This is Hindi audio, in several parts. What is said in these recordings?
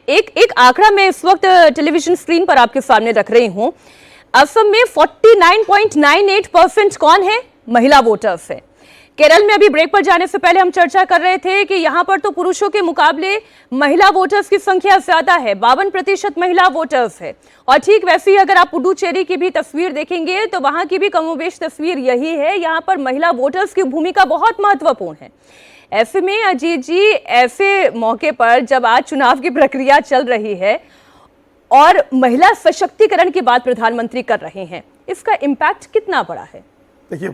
एक आंकड़ा मैं इस वक्त टेलीविजन स्क्रीन पर आपके सामने रख रही हूं। असम में 49.98% कौन है? महिला वोटर्स है। केरल में अभी ब्रेक पर जाने से पहले हम चर्चा कर रहे थे कि यहां पर तो पुरुषों के मुकाबले महिला वोटर्स की संख्या ज्यादा है, 52% महिला वोटर्स है। और ठीक वैसे ही अगर आप पुडुचेरी की भी तस्वीर देखेंगे तो वहां की भी कमोबेश तस्वीर यही है। यहां पर महिला वोटर्स की भूमिका बहुत महत्वपूर्ण है। ऐसे में अजीत जी, ऐसे मौके पर जब आज चुनाव की प्रक्रिया चल रही है और महिला सशक्तिकरण की बात प्रधानमंत्री कर रहे हैं, इसका इम्पैक्ट कितना बड़ा है? देखिए,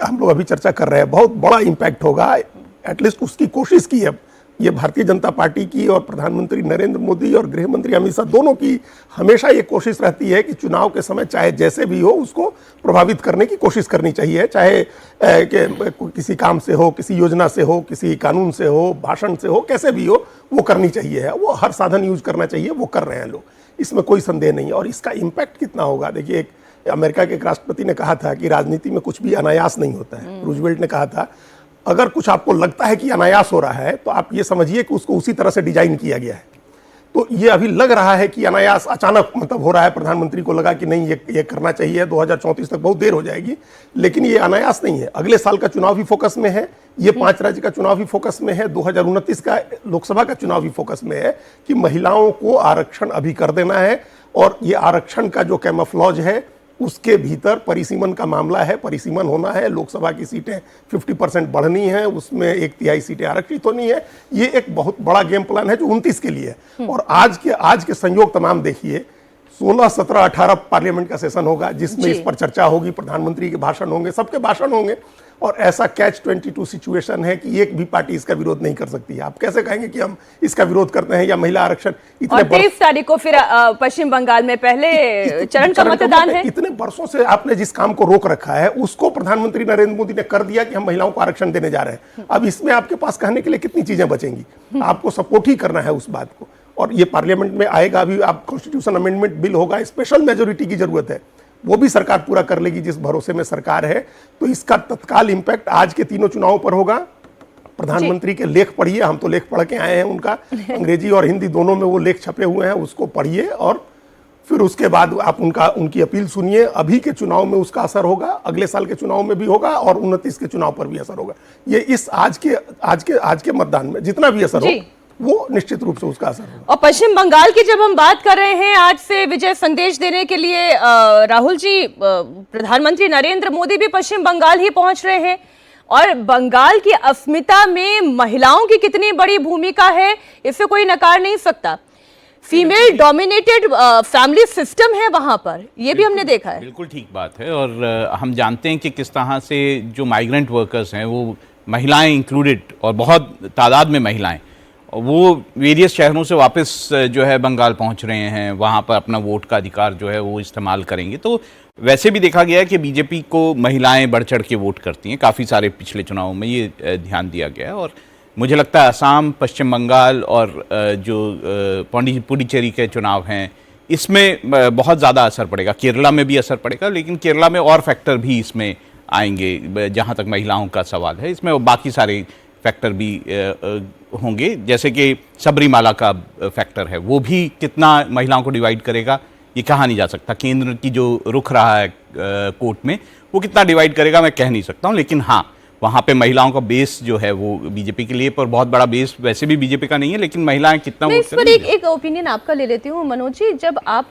हम लोग अभी चर्चा कर रहे हैं, बहुत बड़ा इम्पैक्ट होगा। एटलीस्ट उसकी कोशिश की है ये भारतीय जनता पार्टी की, और प्रधानमंत्री नरेंद्र मोदी और गृह मंत्री अमित शाह दोनों की हमेशा ये कोशिश रहती है कि चुनाव के समय चाहे जैसे भी हो उसको प्रभावित करने की कोशिश करनी चाहिए। चाहे किसी काम से हो, किसी योजना से हो, किसी कानून से हो, भाषण से हो, कैसे भी हो वो करनी चाहिए। वो हर साधन यूज करना चाहिए, वो कर रहे हैं लोग, इसमें कोई संदेह नहीं। और इसका इम्पैक्ट कितना होगा, देखिए, अमेरिका के एक राष्ट्रपति ने कहा था कि राजनीति में कुछ भी अनायास नहीं होता है। रूजवेल्ट ने कहा था, अगर कुछ आपको लगता है कि अनायास हो रहा है तो आप ये समझिए कि उसको उसी तरह से डिजाइन किया गया है। तो ये अभी लग रहा है कि अनायास अचानक मतलब हो रहा है। प्रधानमंत्री को लगा कि नहीं ये करना चाहिए, 2034 तक बहुत देर हो जाएगी, लेकिन ये अनायास नहीं है। अगले साल का चुनाव भी फोकस में है, ये 5 राज्य का चुनाव भी फोकस में है, 2029 का लोकसभा का चुनाव भी फोकस में है कि महिलाओं को आरक्षण अभी कर देना है। और ये आरक्षण का जो कैमोफ्लॉज है उसके भीतर परिसीमन का मामला है, परिसीमन होना है। लोकसभा की सीटें 50% बढ़नी है, उसमें 1/3 सीटें आरक्षित होनी है। ये एक बहुत बड़ा गेम प्लान है जो 29 के लिए है। और आज के संयोग तमाम देखिए, 16, 17, 18 पार्लियामेंट का सेशन होगा जिसमें इस पर चर्चा होगी, प्रधानमंत्री के भाषण होंगे, सबके भाषण होंगे। और ऐसा Catch-22 सिचुएशन है कि एक भी पार्टी इसका विरोध नहीं कर सकती है। आप कैसे कहेंगे कि हम इसका विरोध करते हैं या महिला आरक्षण? और 23 तारीख को फिर पश्चिम बंगाल में पहले चरण का मतदान है। इतने वर्षों से आपने जिस काम को रोक रखा है उसको प्रधानमंत्री नरेंद्र मोदी ने कर दिया कि हम महिलाओं को आरक्षण देने जा रहे हैं। अब इसमें आपके पास कहने के लिए कितनी चीजें बचेंगी? आपको सपोर्ट ही करना है उस बात को। और ये पार्लियामेंट में आएगा, अभी आप कॉन्स्टिट्यूशन अमेंडमेंट बिल होगा, स्पेशल मेजोरिटी की जरूरत है, वो भी सरकार पूरा कर लेगी जिस भरोसे में सरकार है। तो इसका तत्काल इंपैक्ट आज के तीनों चुनावों पर होगा। प्रधानमंत्री के लेख पढ़िए, हम तो लेख पढ़ के आए हैं उनका, अंग्रेजी और हिंदी दोनों में वो लेख छपे हुए हैं, उसको पढ़िए और फिर उसके बाद आप उनकी अपील सुनिए। अभी के चुनाव में उसका असर होगा, अगले साल के चुनाव में भी होगा और 29 के चुनाव पर भी असर होगा। ये इस आज के मतदान में जितना भी असर हो वो निश्चित रूप से उसका असर होगा। और पश्चिम बंगाल की जब हम बात कर रहे हैं, आज से विजय संदेश देने के लिए राहुल जी, प्रधानमंत्री नरेंद्र मोदी भी पश्चिम बंगाल ही पहुंच रहे हैं। और बंगाल की अस्मिता में महिलाओं की कितनी बड़ी भूमिका है, इसे कोई नकार नहीं सकता। फीमेल डोमिनेटेड फैमिली सिस्टम है वहां पर, यह भी हमने देखा है। बिल्कुल ठीक बात है। और हम जानते हैं कि किस तरह से जो माइग्रेंट वर्कर्स हैं, वो महिलाएं इंक्लूडेड, और बहुत तादाद में महिलाएं, वो वेरियस शहरों से वापस जो है बंगाल पहुंच रहे हैं, वहां पर अपना वोट का अधिकार जो है वो इस्तेमाल करेंगे। तो वैसे भी देखा गया है कि बीजेपी को महिलाएं बढ़ चढ़ के वोट करती हैं, काफ़ी सारे पिछले चुनावों में ये ध्यान दिया गया है। और मुझे लगता है असम, पश्चिम बंगाल और जो पुडुचेरी के चुनाव हैं, इसमें बहुत ज़्यादा असर पड़ेगा। केरला में भी असर पड़ेगा, लेकिन केरला में और फैक्टर भी इसमें आएंगे जहाँ तक महिलाओं का सवाल है। इसमें बाकी सारे फैक्टर भी होंगे, जैसे कि सबरीमाला का फैक्टर है, वो भी कितना महिलाओं को डिवाइड करेगा ये कहा नहीं जा सकता। केंद्र की जो रुख रहा है कोर्ट में, वो कितना डिवाइड करेगा मैं कह नहीं सकता हूँ। लेकिन हाँ, वहाँ पे महिलाओं का बेस जो है वो बीजेपी के लिए पर बहुत बड़ा बेस वैसे भी बीजेपी का नहीं है, लेकिन महिलाएं कितना मैं इस पर एक ओपिनियन आपका ले लेती हूँ मनोज जी। जब आप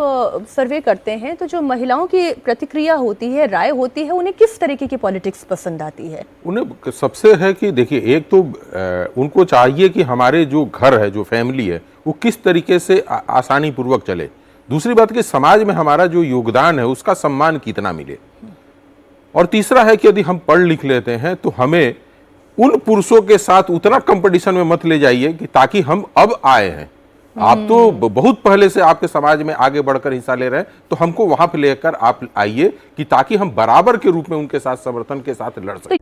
सर्वे करते हैं तो जो महिलाओं की प्रतिक्रिया होती है, राय होती है, उन्हें किस तरीके की पॉलिटिक्स पसंद आती है? उन्हें सबसे है कि देखिए, एक तो उनको चाहिए कि हमारे जो घर है, जो फैमिली है, वो किस तरीके से आसानी पूर्वक चले। दूसरी बात कि समाज में हमारा जो योगदान है उसका सम्मान कितना मिले। और तीसरा है कि यदि हम पढ़ लिख लेते हैं तो हमें उन पुरुषों के साथ उतना कंपटीशन में मत ले जाइए कि ताकि हम अब आए हैं, आप तो बहुत पहले से आपके समाज में आगे बढ़कर हिस्सा ले रहे हैं, तो हमको वहां पे लेकर आप आइए कि ताकि हम बराबर के रूप में उनके साथ समर्थन के साथ लड़ सकें।